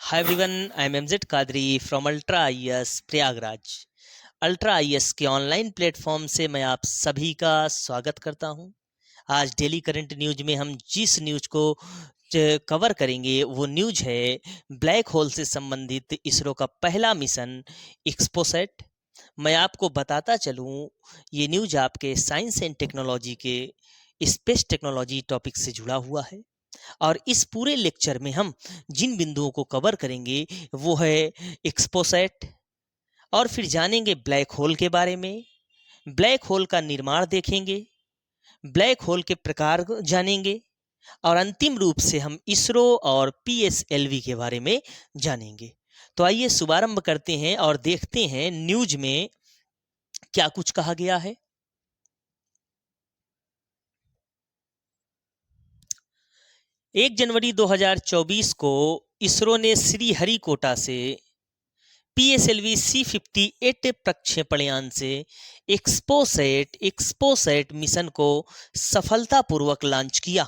Hi everyone, I am MZ Kadri from Ultra IS Prayagraj. Ultra IAS के online platform से मैं आप सभी का स्वागत करता हूं। आज डेली करंट न्यूज में हम जिस न्यूज को कवर करेंगे वो न्यूज है ब्लैक होल से संबंधित इसरो का पहला मिशन एक्सपोसैट। मैं आपको बताता चलूं, ये न्यूज आपके साइंस एंड टेक्नोलॉजी के स्पेस टेक्नोलॉजी टॉपिक से जुड़ा हुआ है। और इस पूरे लेक्चर में हम जिन बिंदुओं को कवर करेंगे वो है एक्सपोसैट, और फिर जानेंगे ब्लैक होल के बारे में, ब्लैक होल का निर्माण देखेंगे, ब्लैक होल के प्रकार जानेंगे, और अंतिम रूप से हम इसरो और पीएसएलवी के बारे में जानेंगे। तो आइए शुभारंभ करते हैं और देखते हैं न्यूज में क्या कुछ कहा गया है। 1 जनवरी 2024 को इसरो ने श्रीहरिकोटा से पीएसएलवी C58 प्रक्षेपण यान से एक्सपोसैट मिशन को सफलतापूर्वक लॉन्च किया,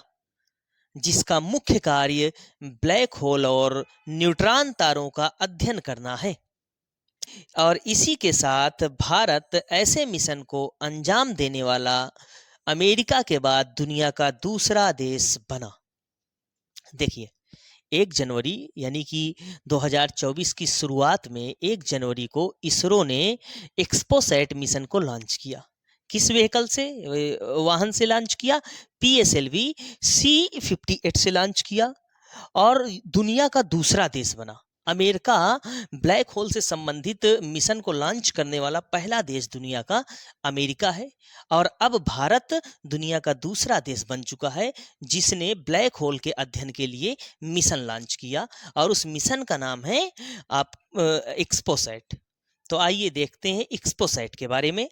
जिसका मुख्य कार्य ब्लैक होल और न्यूट्रॉन तारों का अध्ययन करना है। और इसी के साथ भारत ऐसे मिशन को अंजाम देने वाला अमेरिका के बाद दुनिया का दूसरा देश बना। देखिए, 1 जनवरी यानी कि 2024 की शुरुआत में 1 जनवरी को इसरो ने एक्सपोसैट मिशन को लॉन्च किया। किस व्हीकल से, वाहन से लॉन्च किया? पीएसएलवी C58 से लॉन्च किया और दुनिया का दूसरा देश बना। अमेरिका ब्लैक होल से संबंधित मिशन को लॉन्च करने वाला पहला देश दुनिया का अमेरिका है। और अब भारत दुनिया का दूसरा देश बन चुका है जिसने ब्लैक होल के अध्ययन के लिए मिशन लॉन्च किया, और उस मिशन का नाम है आप एक्सपोसैट। तो आइए देखते हैं एक्सपोसैट के बारे में।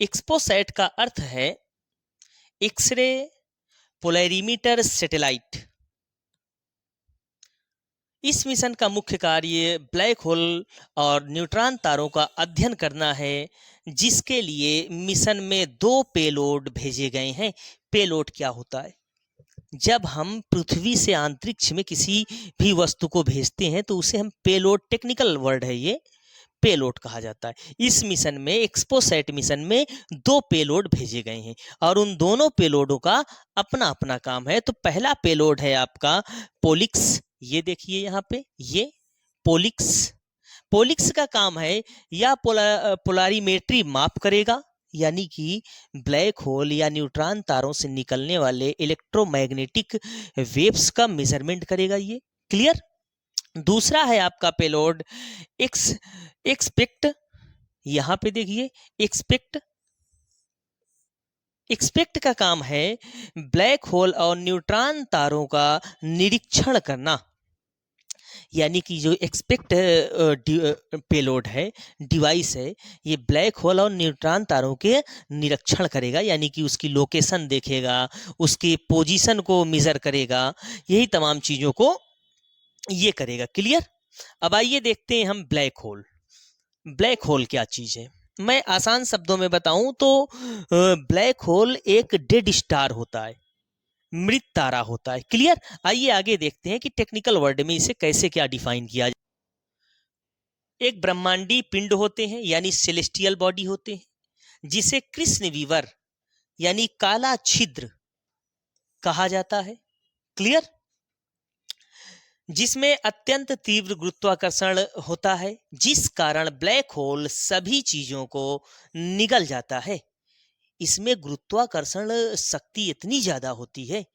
एक्सपोसैट का अर्थ है एक्सरे पोलैरिमीटर सैटेलाइट। इस मिशन का मुख्य कार्य ब्लैक होल और न्यूट्रॉन तारों का अध्ययन करना है, जिसके लिए मिशन में 2 पेलोड भेजे गए हैं। पेलोड क्या होता है? जब हम पृथ्वी से अंतरिक्ष में किसी भी वस्तु को भेजते हैं तो उसे हम पेलोड, टेक्निकल वर्ड है ये, पेलोड कहा जाता है। इस मिशन में, एक्सपोसैट मिशन में 2 पेलोड भेजे गए हैं और उन दोनों पेलोडों का अपना अपना काम है। तो पहला पेलोड है आपका पोलिक्स। ये देखिए यहाँ पे, ये पोलिक्स। पोलिक्स का काम है या पोलारिमेट्री माप करेगा, यानी कि ब्लैक होल या न्यूट्रॉन तारों से निकलने वाले इलेक्ट्रोमैग्नेटिक वेव्स का मेजरमेंट करेगा। ये क्लियर। दूसरा है आपका पेलोड एक्सपेक्ट। यहां पे देखिए, एक्सपेक्ट का काम है ब्लैक होल और न्यूट्रॉन तारों का निरीक्षण करना, यानी कि जो एक्सपेक्ट पेलोड है, डिवाइस है, ये ब्लैक होल और न्यूट्रॉन तारों के निरीक्षण करेगा, यानी कि उसकी लोकेशन देखेगा, उसकी पोजीशन को मेजर करेगा, यही तमाम चीज़ों को ये करेगा। क्लियर। अब आइए देखते हैं हम ब्लैक होल। ब्लैक होल क्या चीज़ है? मैं आसान शब्दों में बताऊं तो ब्लैक होल एक डेड स्टार होता है, मृत तारा होता है। क्लियर। आइए आगे देखते हैं कि टेक्निकल वर्ड में इसे कैसे क्या डिफाइन किया जाए। एक ब्रह्मांडीय पिंड होते हैं, यानी सेलेस्टियल बॉडी होते हैं, जिसे कृष्ण विवर यानी काला छिद्र कहा जाता है। क्लियर। जिसमें अत्यंत तीव्र गुरुत्वाकर्षण होता है, जिस कारण ब्लैक होल सभी चीजों को निगल जाता है। इसमें गुरुत्वाकर्षण शक्ति इतनी ज्यादा होती है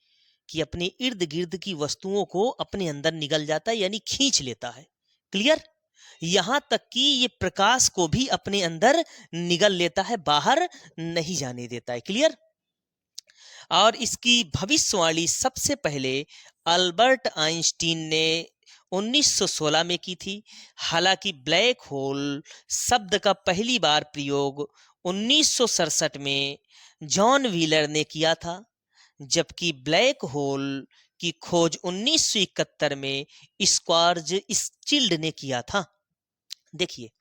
कि अपने इर्द गिर्द की वस्तुओं को अपने अंदर निगल जाता है, यानी खींच लेता है। क्लियर। यहां तक कि ये प्रकाश को भी अपने अंदर निगल लेता है, बाहर नहीं जाने देता है। क्लियर। और इसकी भविष्यवाणी सबसे पहले अल्बर्ट आइंस्टीन ने 1916 में की थी। हालांकि ब्लैक होल शब्द का पहली बार प्रयोग 1967 में जॉन व्हीलर ने किया था, जबकि ब्लैक होल की खोज 1971 में स्क्वार्ज स्चिल्ड ने किया था। देखिए,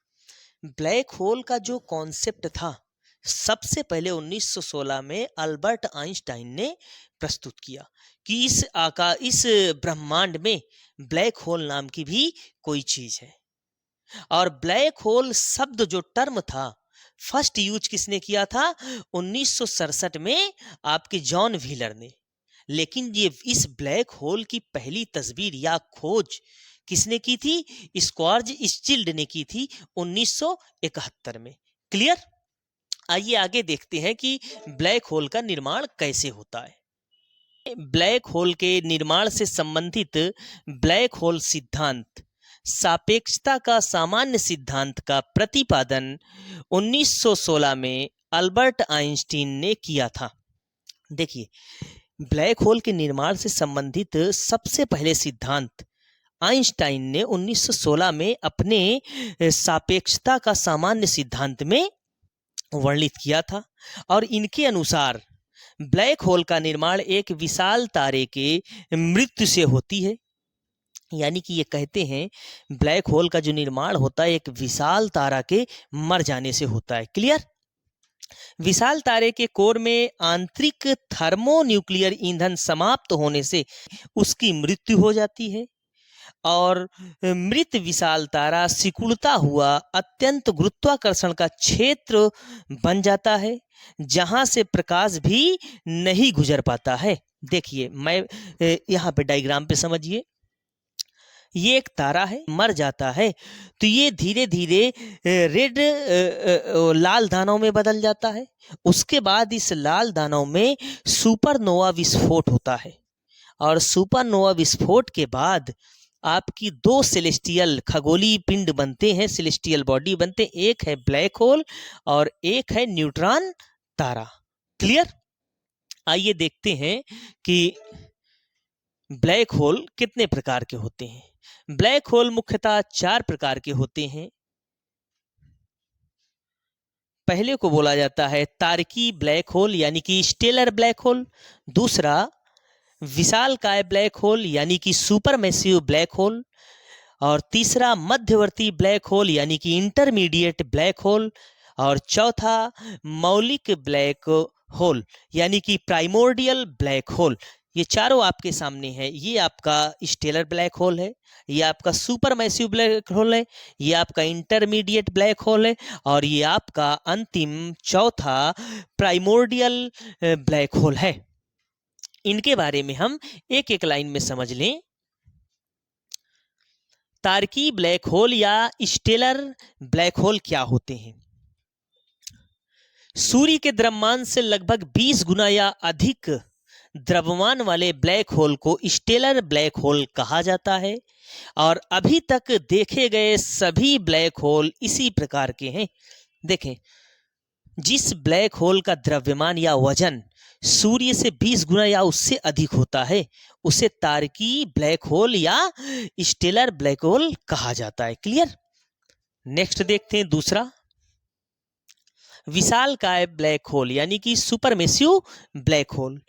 ब्लैक होल का जो कॉन्सेप्ट था सबसे पहले 1916 में अल्बर्ट आइंस्टाइन ने प्रस्तुत किया कि इस ब्रह्मांड में ब्लैक होल नाम की भी कोई चीज है। और ब्लैक होल शब्द जो टर्म था, फर्स्ट यूज किसने किया था? 1967 में आपके जॉन व्हीलर ने। लेकिन ये इस ब्लैक होल की पहली तस्वीर या खोज किसने की थी? स्क्वार्ज स्टिल्ड ने की थी 1971 में। क्लियर? आइए आगे देखते हैं कि ब्लैक होल का निर्माण कैसे होता है। ब्लैक होल के निर्माण से संबंधित ब्लैक होल सिद्धांत, सापेक्षता का सामान्य सिद्धांत का प्रतिपादन 1916 में अल्बर्ट आइंस्टीन ने किया था। देखिए, ब्लैक होल के निर्माण से संबंधित सबसे पहले सिद्धांत आइंस्टाइन ने 1916 में अपने सापेक्षता का सामान्य सिद्धांत में वर्णित किया था। और इनके अनुसार ब्लैक होल का निर्माण एक विशाल तारे के मृत्यु से होती है। यानी कि ये कहते हैं ब्लैक होल का जो निर्माण होता है एक विशाल तारा के मर जाने से होता है। क्लियर? विशाल तारे के कोर में आंतरिक थर्मोन्यूक्लियर ईंधन समाप्त होने से उसकी मृत्यु हो जाती है और मृत विशाल तारा सिकुड़ता हुआ अत्यंत गुरुत्वाकर्षण का क्षेत्र बन जाता है, जहां से प्रकाश भी नहीं गुजर पाता है। देखिए, मैं यहाँ पे डायग्राम पे समझिए। ये एक तारा है, मर जाता है तो ये धीरे धीरे रेड लाल दानों में बदल जाता है। उसके बाद इस लाल दानों में सुपरनोवा विस्फोट होता है और सुपरनोवा विस्फोट के बाद आपकी दो सेलेस्टियल खगोलीय पिंड बनते हैं, सेलेस्टियल बॉडी बनते हैं। एक है ब्लैक होल और एक है न्यूट्रॉन तारा। क्लियर? आइए देखते हैं कि ब्लैक होल कितने प्रकार के होते हैं। ब्लैक होल मुख्यतः 4 प्रकार के होते हैं। पहले को बोला जाता है तारकी ब्लैक होल यानी कि स्टेलर ब्लैक होल। दूसरा विशालकाय ब्लैक होल यानी कि सुपरमैसिव ब्लैक होल। और तीसरा मध्यवर्ती ब्लैक होल यानी कि इंटरमीडिएट ब्लैक होल। और चौथा मौलिक ब्लैक होल यानी कि प्राइमोर्डियल ब्लैक होल। ये चारों आपके सामने है। ये आपका स्टेलर ब्लैक होल है, ये आपका सुपरमैसिव ब्लैक होल है, ये आपका इंटरमीडिएट ब्लैक होल है और ये आपका अंतिम चौथा प्राइमोर्डियल ब्लैक होल है। इनके बारे में हम एक एक लाइन में समझ लें। तारकी ब्लैक होल या स्टेलर ब्लैक होल क्या होते हैं? सूर्य के द्रव्यमान से लगभग 20 गुना या अधिक द्रव्यमान वाले ब्लैक होल को स्टेलर ब्लैक होल कहा जाता है। और अभी तक देखे गए सभी ब्लैक होल इसी प्रकार के हैं। देखें, जिस ब्लैक होल का द्रव्यमान या वजन सूर्य से 20 गुना या उससे अधिक होता है उसे तारकी ब्लैक होल या स्टेलर ब्लैक होल कहा जाता है। क्लियर? नेक्स्ट देखते हैं दूसरा, विशालकाय ब्लैक होल यानी कि सुपरमैसिव ब्लैक होल।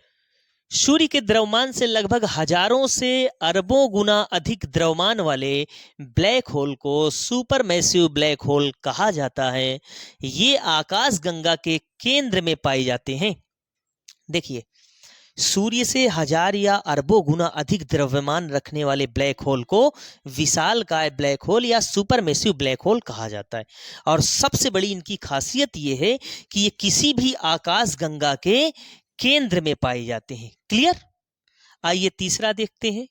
सूर्य के द्रव्यमान से लगभग हजारों से अरबों गुना अधिक द्रव्यमान वाले ब्लैक होल को सुपरमैसिव ब्लैक होल कहा जाता है। ये आकाशगंगा के केंद्र में पाए जाते हैं। देखिए, सूर्य से हजार या अरबों गुना अधिक द्रव्यमान रखने वाले ब्लैक होल को विशालकाय ब्लैक होल या सुपरमैसिव ब्लैक होल कहा जाता है। और सबसे बड़ी इनकी खासियत ये है कि ये किसी भी आकाशगंगा के केंद्र में पाए जाते हैं। क्लियर? आइए तीसरा देखते हैं,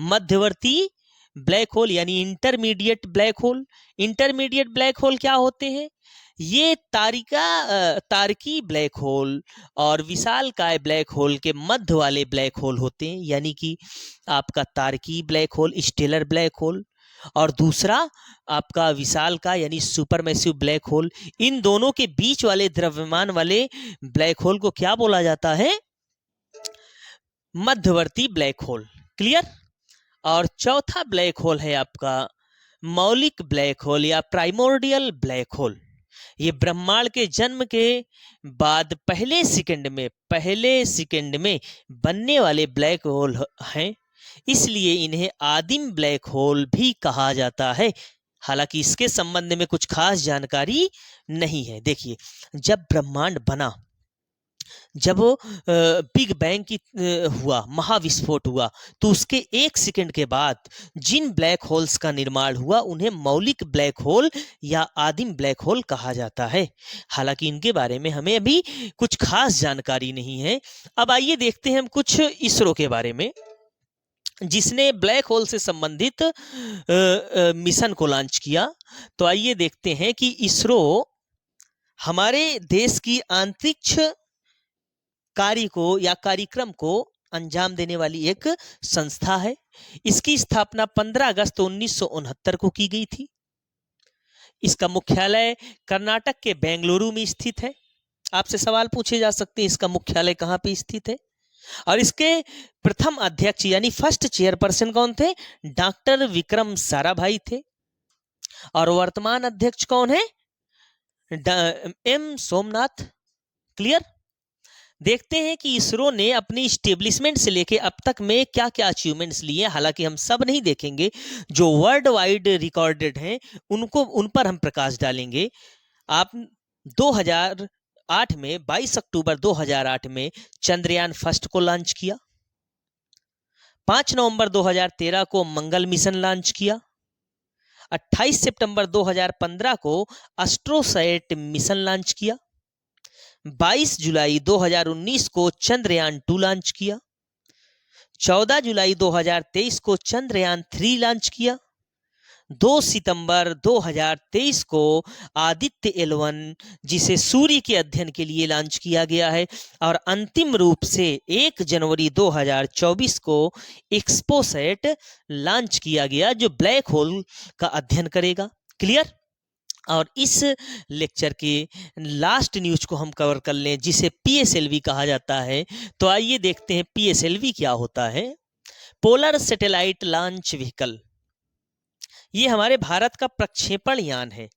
मध्यवर्ती ब्लैक होल यानी intermediate black hole. Intermediate black hole क्या होते हैं? ये तारकी ब्लैक होल और विशालकाय ब्लैक होल के मध्य वाले ब्लैक होल होते हैं। यानी कि आपका तारकी black hole stellar black hole और दूसरा आपका विशालकाय यानी सुपरमैसिव ब्लैक होल। इन दोनों के बीच वाले द्रव्यमान वाले ब्लैक होल को क्या बोला जाता है? मध्यवर्ती ब्लैक होल। क्लियर? और चौथा ब्लैक होल है आपका मौलिक ब्लैक होल या प्राइमोर्डियल ब्लैक होल। ये ब्रह्मांड के जन्म के बाद पहले सेकंड में बनने वाले ब्लैक होल हैं, इसलिए इन्हें आदिम ब्लैक होल भी कहा जाता है। हालांकि इसके संबंध में कुछ खास जानकारी नहीं है। देखिए, जब ब्रह्मांड बना, जब बिग बैंग की हुआ, महाविस्फोट हुआ, तो उसके 1 सेकंड के बाद जिन ब्लैक होल्स का निर्माण हुआ उन्हें मौलिक ब्लैक होल या आदिम ब्लैक होल कहा जाता है। हालांकि इनके बारे में हमें अभी कुछ खास जानकारी नहीं है। अब आइए देखते हैं हम कुछ इसरो के बारे में, जिसने ब्लैक होल से संबंधित मिशन को लॉन्च किया। तो आइए देखते हैं कि इसरो हमारे देश की अंतरिक्ष कार्य को या कार्यक्रम को अंजाम देने वाली एक संस्था है। इसकी स्थापना 15 अगस्त 1969 को की गई थी। इसका मुख्यालय कर्नाटक के बेंगलुरु में स्थित है। आपसे सवाल पूछे जा सकते हैं इसका मुख्यालय कहाँ पे स्थित है। और इसके प्रथम अध्यक्ष यानी फर्स्ट चेयरपर्सन कौन थे? डॉक्टर विक्रम साराभाई थे। और वर्तमान अध्यक्ष कौन है? एम सोमनाथ। क्लियर। देखते हैं कि इसरो ने अपनी स्टेब्लिशमेंट से लेके अब तक में क्या क्या अचीवमेंट्स लिए। हालांकि हम सब नहीं देखेंगे, जो वर्ल्ड वाइड रिकॉर्डेड हैं उन पर हम प्रकाश डालेंगे। आप 2008 में 22 अक्टूबर 2008 में चंद्रयान फर्स्ट को लॉन्च किया। 5 नवंबर 2013 को मंगल मिशन लॉन्च किया। 28 सितंबर 2015 को एस्ट्रोसैट मिशन लॉन्च किया। 22 जुलाई 2019 को चंद्रयान 2 लॉन्च किया। 14 जुलाई 2023 को चंद्रयान 3 लॉन्च किया। 2 सितंबर 2023 को आदित्य L1, जिसे सूर्य के अध्ययन के लिए लॉन्च किया गया है। और अंतिम रूप से 1 जनवरी 2024 को एक्सपोसैट लॉन्च किया गया, जो ब्लैक होल का अध्ययन करेगा। क्लियर। और इस लेक्चर के लास्ट न्यूज को हम कवर कर लें, जिसे PSLV कहा जाता है। तो आइए देखते हैं PSLV क्या होता है। पोलर सैटेलाइट लॉन्च व्हीकल, ये हमारे भारत का प्रक्षेपण यान है।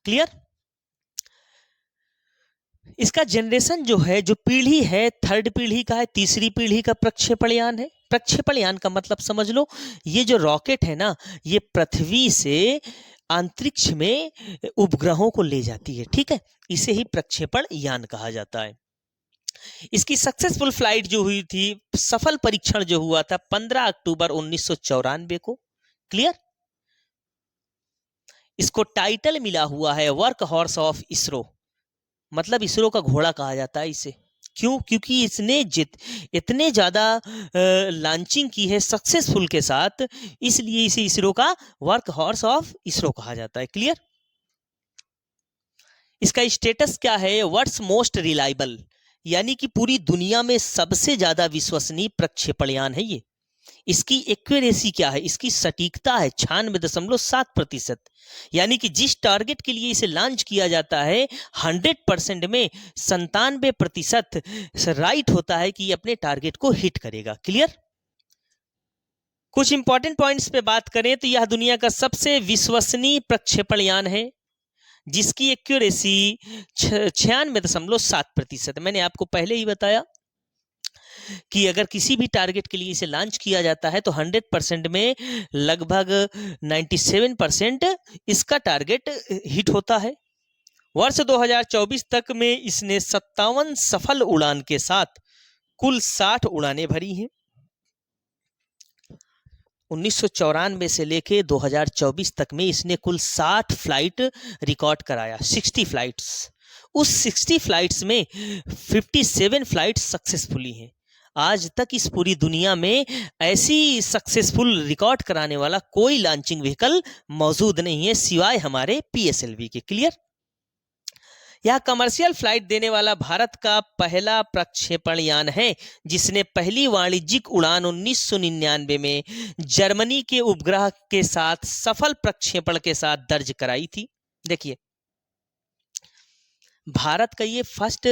क्लियर। इसका जनरेशन जो है, जो पीढ़ी है, 3rd पीढ़ी का है, 3री पीढ़ी का प्रक्षेपण यान है। प्रक्षेपण यान का मतलब समझ लो, ये जो रॉकेट है ना, ये पृथ्वी से अंतरिक्ष में उपग्रहों को ले जाती है। ठीक है, इसे ही प्रक्षेपण यान कहा जाता है। इसकी सक्सेसफुल फ्लाइट जो हुई थी, सफल परीक्षण जो हुआ था 15 अक्टूबर 1994 को। क्लियर। इसको टाइटल मिला हुआ है वर्क हॉर्स ऑफ इसरो, मतलब इसरो का घोड़ा कहा जाता है इसे। क्यों? क्योंकि इसने इतने ज्यादा लॉन्चिंग की है सक्सेसफुल के साथ, इसलिए इसे इसरो का वर्क हॉर्स ऑफ इसरो कहा जाता है। क्लियर। इसका स्टेटस क्या है? वर्ल्ड्स मोस्ट रिलायबल, यानी कि पूरी दुनिया में सबसे ज्यादा विश्वसनीय प्रक्षेपण यान है ये। इसकी एक्यूरेसी क्या है? इसकी सटीकता है 96.7%, यानी कि जिस टारगेट के लिए इसे लॉन्च किया जाता है 100% में 97% राइट होता है कि ये अपने टारगेट को हिट करेगा। क्लियर। कुछ इंपॉर्टेंट पॉइंट्स पे बात करें तो यह दुनिया का सबसे विश्वसनीय प्रक्षेपण यान है, जिसकी एक्यूरेसी 96.7%। मैंने आपको पहले ही बताया कि अगर किसी भी टारगेट के लिए इसे लॉन्च किया जाता है तो 100% में लगभग 97% इसका टारगेट हिट होता है। वर्ष 2024 तक में इसने 57 सफल उड़ान के साथ कुल 60 उड़ानें भरी हैं। 1994 से लेके 2024 तक में इसने कुल 60 फ्लाइट रिकॉर्ड कराया, 60 फ्लाइट्स। उस 60 फ्लाइट्स में 57 फ्लाइट्स सक्सेसफुली हैं। आज तक इस पूरी दुनिया में ऐसी सक्सेसफुल रिकॉर्ड कराने वाला कोई लॉन्चिंग व्हीकल मौजूद नहीं है, सिवाय हमारे PSLV के। क्लियर। यह कमर्शियल फ्लाइट देने वाला भारत का पहला प्रक्षेपण यान है, जिसने पहली वाणिज्यिक उड़ान 1999 में जर्मनी के उपग्रह के साथ सफल प्रक्षेपण के साथ दर्ज कराई थी। देखिए, भारत का ये फर्स्ट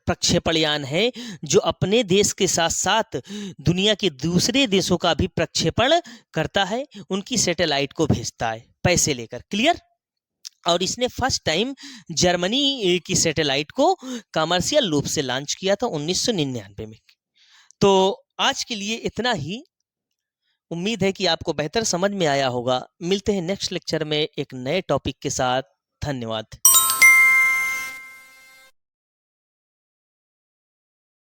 प्रक्षेपण यान है जो अपने देश के साथ साथ दुनिया के दूसरे देशों का भी प्रक्षेपण करता है, उनकी सैटेलाइट को भेजता है पैसे लेकर। क्लियर। और इसने फर्स्ट टाइम जर्मनी की सैटेलाइट को कमर्शियल रूप से लॉन्च किया था 1999 में। तो आज के लिए इतना ही। उम्मीद है कि आपको बेहतर समझ में आया होगा। मिलते हैं नेक्स्ट लेक्चर में एक नए टॉपिक के साथ। धन्यवाद।